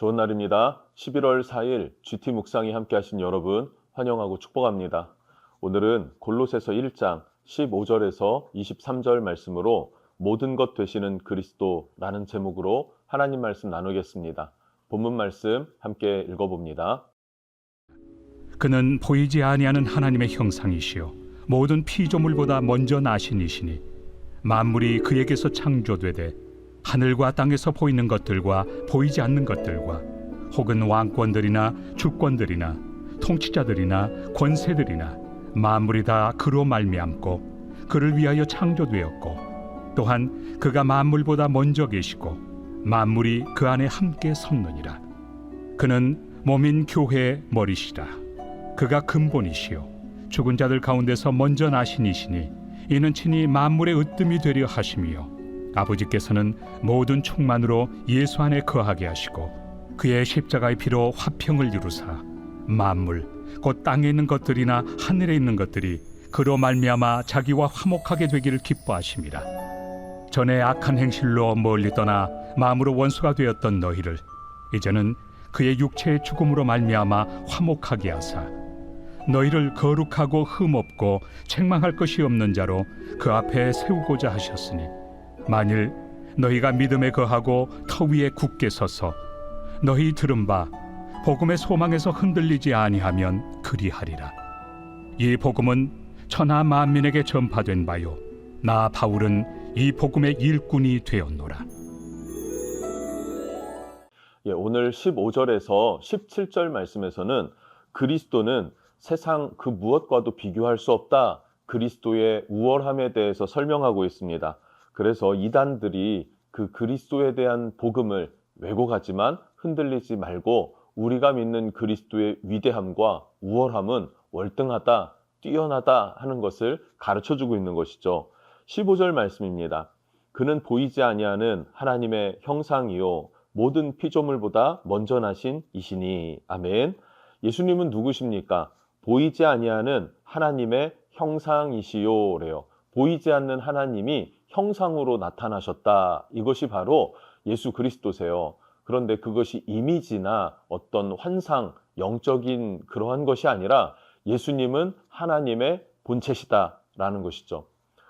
좋은 날입니다. 11월 4일 GT 묵상이 함께 하신 여러분 환영하고 축복합니다. 오늘은 골로새서 1장 15절에서 23절 말씀으로 모든 것 되시는 그리스도라는 제목으로 하나님 말씀 나누겠습니다. 본문 말씀 함께 읽어봅니다. 그는 보이지 아니하는 하나님의 형상이시요 모든 피조물보다 먼저 나신 이시니 만물이 그에게서 창조되되 하늘과 땅에서 보이는 것들과 보이지 않는 것들과 혹은 왕권들이나 주권들이나 통치자들이나 권세들이나 만물이 다 그로 말미암고 그를 위하여 창조되었고 또한 그가 만물보다 먼저 계시고 만물이 그 안에 함께 섰느니라. 그는 몸인 교회의 머리시라. 그가 근본이시요 죽은 자들 가운데서 먼저 나신 이시니 이는 친히 만물의 으뜸이 되려 하심이요 아버지께서는 모든 충만으로 예수 안에 거하게 하시고 그의 십자가의 피로 화평을 이루사 만물 곧 땅에 있는 것들이나 하늘에 있는 것들이 그로 말미암아 자기와 화목하게 되기를 기뻐하심이라. 전에 악한 행실로 멀리 떠나 마음으로 원수가 되었던 너희를 이제는 그의 육체의 죽음으로 말미암아 화목하게 하사 너희를 거룩하고 흠없고 책망할 것이 없는 자로 그 앞에 세우고자 하셨으니 만일 너희가 믿음에 거하고 터 위에 굳게 서서 너희 들은 바 복음의 소망에서 흔들리지 아니하면 그리하리라. 이 복음은 천하 만민에게 전파된 바요 나 바울은 이 복음의 일꾼이 되었노라. 오늘 15절에서 17절 말씀에서는 그리스도는 세상 그 무엇과도 비교할 수 없다. 그리스도의 우월함에 대해서 설명하고 있습니다. 그래서 이단들이 그 그리스도에 대한 복음을 왜곡하지만 흔들리지 말고 우리가 믿는 그리스도의 위대함과 우월함은 월등하다, 뛰어나다 하는 것을 가르쳐주고 있는 것이죠. 15절 말씀입니다. 그는 보이지 아니하는 하나님의 형상이요 모든 피조물보다 먼저 나신 이시니. 아멘. 예수님은 누구십니까? 보이지 아니하는 하나님의 형상이시요래요. 보이지 않는 하나님이 형상으로 나타나셨다. 이것이 바로 예수 그리스도세요. 그런데 그것이 이미지나 어떤 환상, 영적인 그러한 것이 아니라 예수님은 하나님의 본체시다라는 것이죠.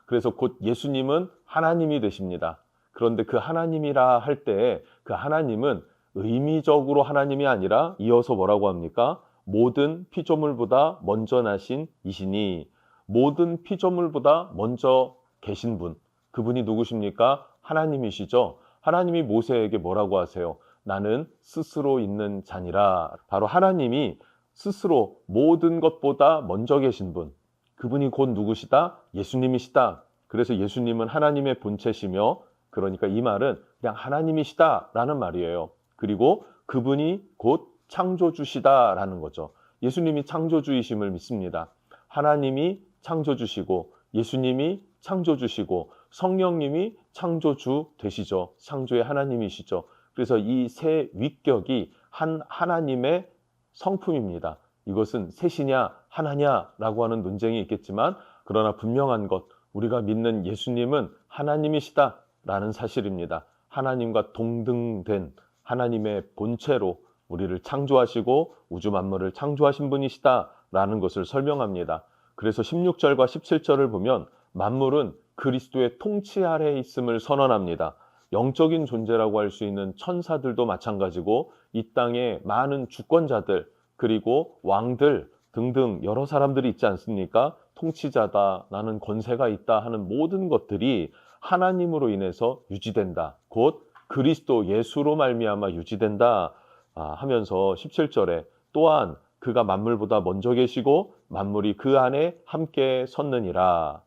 그래서 곧 예수님은 하나님이 되십니다. 그런데 그 하나님이라 할 때 그 하나님은 의미적으로 하나님이 아니라 이어서 뭐라고 합니까? 모든 피조물보다 먼저 나신 이시니. 모든 피조물보다 먼저 계신 분, 그분이 누구십니까? 하나님이시죠. 하나님이 모세에게 뭐라고 하세요? 나는 스스로 있는 자니라. 바로 하나님이 스스로 모든 것보다 먼저 계신 분, 그분이 곧 누구시다? 예수님이시다. 그래서 예수님은 하나님의 본체시며, 그러니까 이 말은 그냥 하나님이시다라는 말이에요. 그리고 그분이 곧 창조주시다라는 거죠. 예수님이 창조주이심을 믿습니다. 하나님이 창조주시고 예수님이 창조주시고 성령님이 창조주 되시죠. 창조의 하나님이시죠. 그래서 이 세 위격이 한 하나님의 성품입니다. 이것은 셋이냐 하나냐라고 하는 논쟁이 있겠지만 그러나 분명한 것, 우리가 믿는 예수님은 하나님이시다라는 사실입니다. 하나님과 동등된 하나님의 본체로 우리를 창조하시고 우주 만물을 창조하신 분이시다라는 것을 설명합니다. 그래서 16절과 17절을 보면 만물은 그리스도의 통치 아래에 있음을 선언합니다. 영적인 존재라고 할 수 있는 천사들도 마찬가지고 이 땅에 많은 주권자들 그리고 왕들 등등 여러 사람들이 있지 않습니까? 통치자다, 나는 권세가 있다 하는 모든 것들이 하나님으로 인해서 유지된다. 곧 그리스도 예수로 말미암아 유지된다 하면서 17절에 또한 그가 만물보다 먼저 계시고 만물이 그 안에 함께 섰느니라.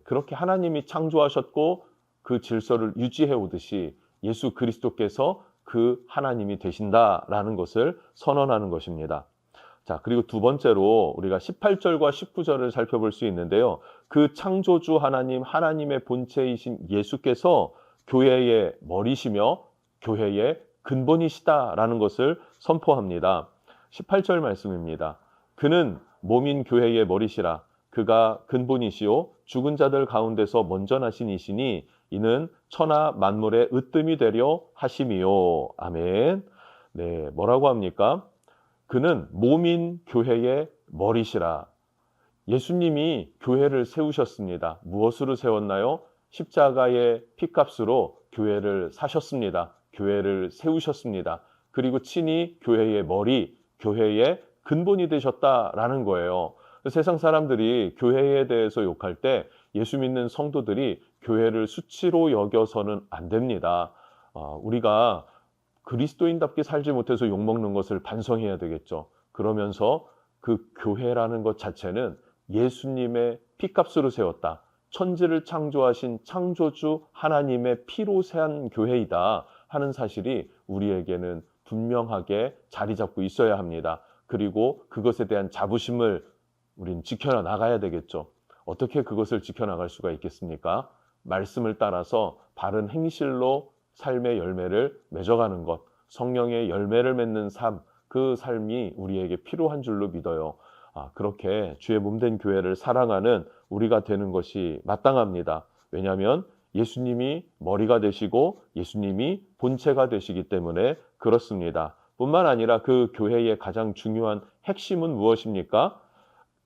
그렇게 하나님이 창조하셨고 그 질서를 유지해 오듯이 예수 그리스도께서 그 하나님이 되신다라는 것을 선언하는 것입니다. 자, 그리고 두 번째로 우리가 18절과 19절을 살펴볼 수 있는데요. 그 창조주 하나님, 하나님의 본체이신 예수께서 교회의 머리시며 교회의 근본이시다라는 것을 선포합니다. 18절 말씀입니다. 그는 몸인 교회의 머리시라. 그가 근본이시요 죽은 자들 가운데서 먼저 나신 이시니 이는 천하 만물의 으뜸이 되려 하심이요. 아멘. 네, 뭐라고 합니까? 그는 몸인 교회의 머리시라. 예수님이 교회를 세우셨습니다. 무엇으로 세웠나요? 십자가의 피값으로 교회를 사셨습니다. 교회를 세우셨습니다. 그리고 친히 교회의 머리, 교회의 근본이 되셨다라는 거예요. 세상 사람들이 교회에 대해서 욕할 때 예수 믿는 성도들이 교회를 수치로 여겨서는 안 됩니다. 우리가 그리스도인답게 살지 못해서 욕먹는 것을 반성해야 되겠죠. 그러면서 그 교회라는 것 자체는 예수님의 피값으로 세웠다. 천지를 창조하신 창조주 하나님의 피로 세한 교회이다 하는 사실이 우리에게는 분명하게 자리 잡고 있어야 합니다. 그리고 그것에 대한 자부심을 우린 지켜나가야 되겠죠. 어떻게 그것을 지켜나갈 수가 있겠습니까? 말씀을 따라서 바른 행실로 삶의 열매를 맺어가는 것, 성령의 열매를 맺는 삶, 그 삶이 우리에게 필요한 줄로 믿어요. 그렇게 주의 몸된 교회를 사랑하는 우리가 되는 것이 마땅합니다. 왜냐하면 예수님이 머리가 되시고 예수님이 본체가 되시기 때문에 그렇습니다. 뿐만 아니라 그 교회의 가장 중요한 핵심은 무엇입니까?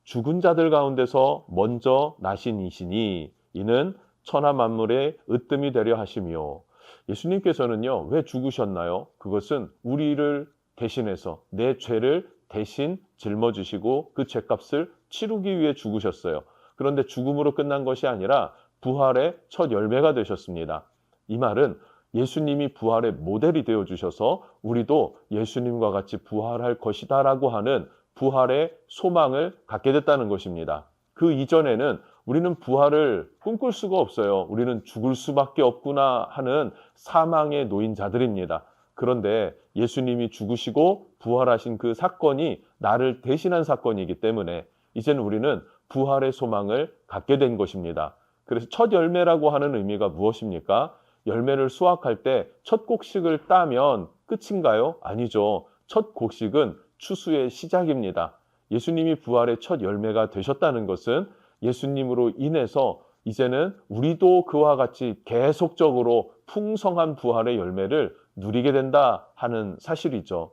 죽은 자들 가운데서 먼저 나신 이시니 이는 천하 만물의 으뜸이 되려 하시며, 예수님께서는요, 왜 죽으셨나요? 그것은 우리를 대신해서 내 죄를 대신 짊어지시고 그 죄값을 치르기 위해 죽으셨어요. 그런데 죽음으로 끝난 것이 아니라 부활의 첫 열매가 되셨습니다. 이 말은 예수님이 부활의 모델이 되어주셔서 우리도 예수님과 같이 부활할 것이다 라고 하는 부활의 소망을 갖게 됐다는 것입니다. 그 이전에는 우리는 부활을 꿈꿀 수가 없어요. 우리는 죽을 수밖에 없구나 하는 사망의 놓인 자들입니다. 그런데 예수님이 죽으시고 부활하신 그 사건이 나를 대신한 사건이기 때문에 이제는 우리는 부활의 소망을 갖게 된 것입니다. 그래서 첫 열매라고 하는 의미가 무엇입니까? 열매를 수확할 때 첫 곡식을 따면 끝인가요? 아니죠. 첫 곡식은 추수의 시작입니다. 예수님이 부활의 첫 열매가 되셨다는 것은 예수님으로 인해서 이제는 우리도 그와 같이 계속적으로 풍성한 부활의 열매를 누리게 된다 하는 사실이죠.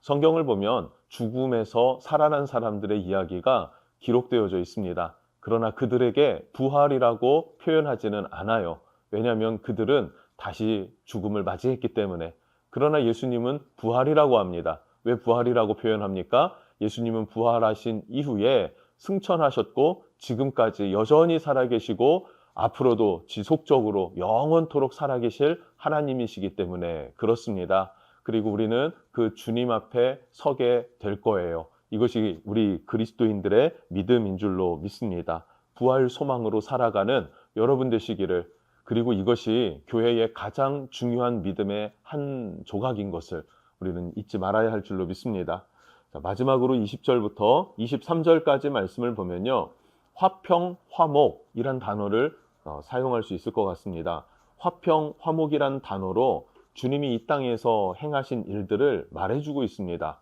성경을 보면 죽음에서 살아난 사람들의 이야기가 기록되어져 있습니다. 그러나 그들에게 부활이라고 표현하지는 않아요. 왜냐하면 그들은 다시 죽음을 맞이했기 때문에. 그러나 예수님은 부활이라고 합니다. 왜 부활이라고 표현합니까? 예수님은 부활하신 이후에 승천하셨고 지금까지 여전히 살아계시고 앞으로도 지속적으로 영원토록 살아계실 하나님이시기 때문에 그렇습니다. 그리고 우리는 그 주님 앞에 서게 될 거예요. 이것이 우리 그리스도인들의 믿음인 줄로 믿습니다. 부활 소망으로 살아가는 여러분 되시기를, 그리고 이것이 교회의 가장 중요한 믿음의 한 조각인 것을 우리는 잊지 말아야 할 줄로 믿습니다. 자, 마지막으로 20절부터 23절까지 말씀을 보면요, 화평, 화목이란 단어를 사용할 수 있을 것 같습니다. 화평, 화목이란 단어로 주님이 이 땅에서 행하신 일들을 말해주고 있습니다.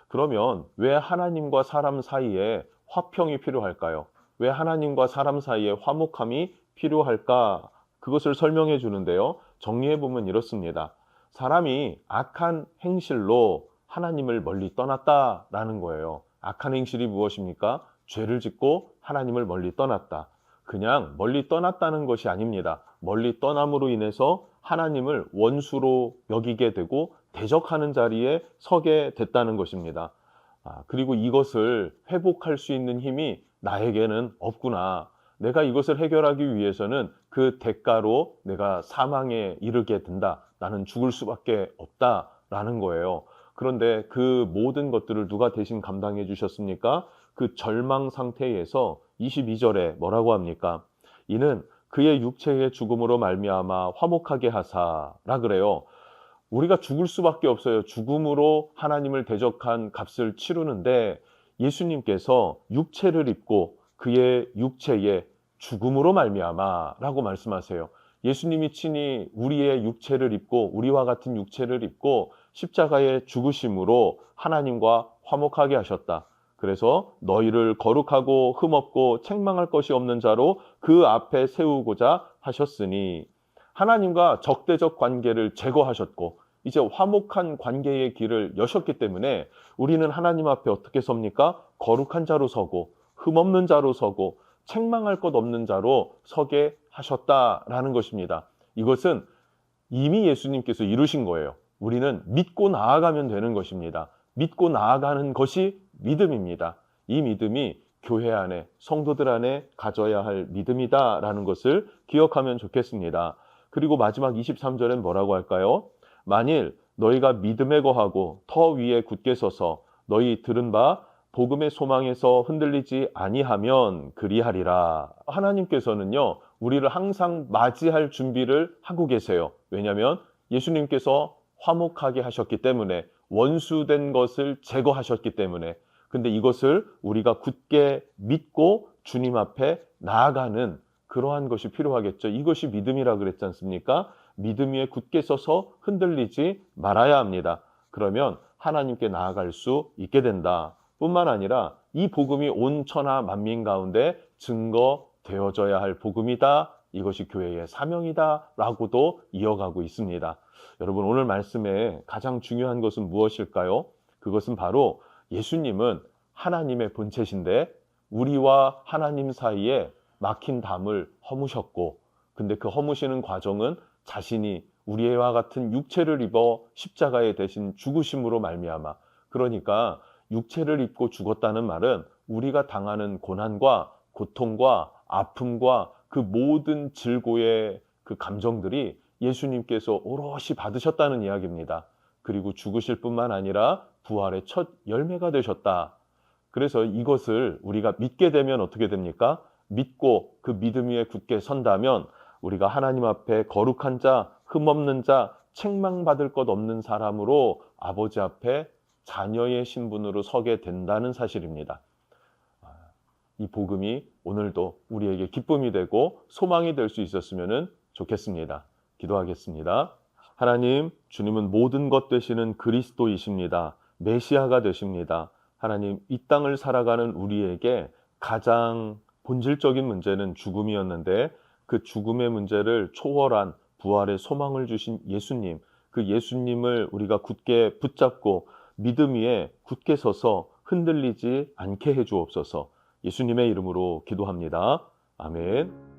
그러면 왜 하나님과 사람 사이에 화평이 필요할까요? 왜 하나님과 사람 사이에 화목함이 필요할까? 그것을 설명해 주는데요. 정리해 보면 이렇습니다. 사람이 악한 행실로 하나님을 멀리 떠났다라는 거예요. 악한 행실이 무엇입니까? 죄를 짓고 하나님을 멀리 떠났다. 그냥 멀리 떠났다는 것이 아닙니다. 멀리 떠남으로 인해서 하나님을 원수로 여기게 되고 대적하는 자리에 서게 됐다는 것입니다. 그리고 이것을 회복할 수 있는 힘이 나에게는 없구나. 내가 이것을 해결하기 위해서는 그 대가로 내가 사망에 이르게 된다. 나는 죽을 수밖에 없다라는 거예요. 그런데 그 모든 것들을 누가 대신 감당해 주셨습니까? 그 절망 상태에서 22절에 뭐라고 합니까? 이는 그의 육체의 죽음으로 말미암아 화목하게 하사라 그래요. 우리가 죽을 수밖에 없어요. 죽음으로 하나님을 대적한 값을 치르는데 예수님께서 육체를 입고 그의 육체에 죽음으로 말미암아라고 말씀하세요. 예수님이 친히 우리의 육체를 입고 우리와 같은 육체를 입고 십자가의 죽으심으로 하나님과 화목하게 하셨다. 그래서 너희를 거룩하고 흠없고 책망할 것이 없는 자로 그 앞에 세우고자 하셨으니, 하나님과 적대적 관계를 제거하셨고 이제 화목한 관계의 길을 여셨기 때문에 우리는 하나님 앞에 어떻게 섭니까? 거룩한 자로 서고 흠없는 자로 서고 책망할 것 없는 자로 서게 하셨다라는 것입니다. 이것은 이미 예수님께서 이루신 거예요. 우리는 믿고 나아가면 되는 것입니다. 믿고 나아가는 것이 믿음입니다. 이 믿음이 교회 안에, 성도들 안에 가져야 할 믿음이다라는 것을 기억하면 좋겠습니다. 그리고 마지막 23절엔 뭐라고 할까요? 만일 너희가 믿음에 거하고 터 위에 굳게 서서 너희 들은 바 복음의 소망에서 흔들리지 아니하면 그리하리라. 하나님께서는요, 우리를 항상 맞이할 준비를 하고 계세요. 왜냐하면 예수님께서 화목하게 하셨기 때문에, 원수된 것을 제거하셨기 때문에. 근데 이것을 우리가 굳게 믿고 주님 앞에 나아가는 그러한 것이 필요하겠죠. 이것이 믿음이라 그랬지 않습니까? 믿음 위에 굳게 서서 흔들리지 말아야 합니다. 그러면 하나님께 나아갈 수 있게 된다. 뿐만 아니라 이 복음이 온 천하 만민 가운데 증거되어져야 할 복음이다. 이것이 교회의 사명이다. 라고도 이어가고 있습니다. 여러분, 오늘 말씀에 가장 중요한 것은 무엇일까요? 그것은 바로 예수님은 하나님의 본체신데 우리와 하나님 사이에 막힌 담을 허무셨고, 근데 그 허무시는 과정은 자신이 우리와 같은 육체를 입어 십자가에 대신 죽으심으로 말미암아, 그러니까 육체를 입고 죽었다는 말은 우리가 당하는 고난과 고통과 아픔과 그 모든 질고의 그 감정들이 예수님께서 오롯이 받으셨다는 이야기입니다. 그리고 죽으실 뿐만 아니라 부활의 첫 열매가 되셨다. 그래서 이것을 우리가 믿게 되면 어떻게 됩니까? 믿고 그 믿음 위에 굳게 선다면 우리가 하나님 앞에 거룩한 자, 흠없는 자, 책망받을 것 없는 사람으로 아버지 앞에 자녀의 신분으로 서게 된다는 사실입니다. 이 복음이 오늘도 우리에게 기쁨이 되고 소망이 될 수 있었으면 좋겠습니다. 기도하겠습니다. 하나님, 주님은 모든 것 되시는 그리스도이십니다. 메시아가 되십니다. 하나님, 이 땅을 살아가는 우리에게 가장 본질적인 문제는 죽음이었는데 그 죽음의 문제를 초월한 부활의 소망을 주신 예수님, 그 예수님을 우리가 굳게 붙잡고 믿음 위에 굳게 서서 흔들리지 않게 해주옵소서. 예수님의 이름으로 기도합니다. 아멘.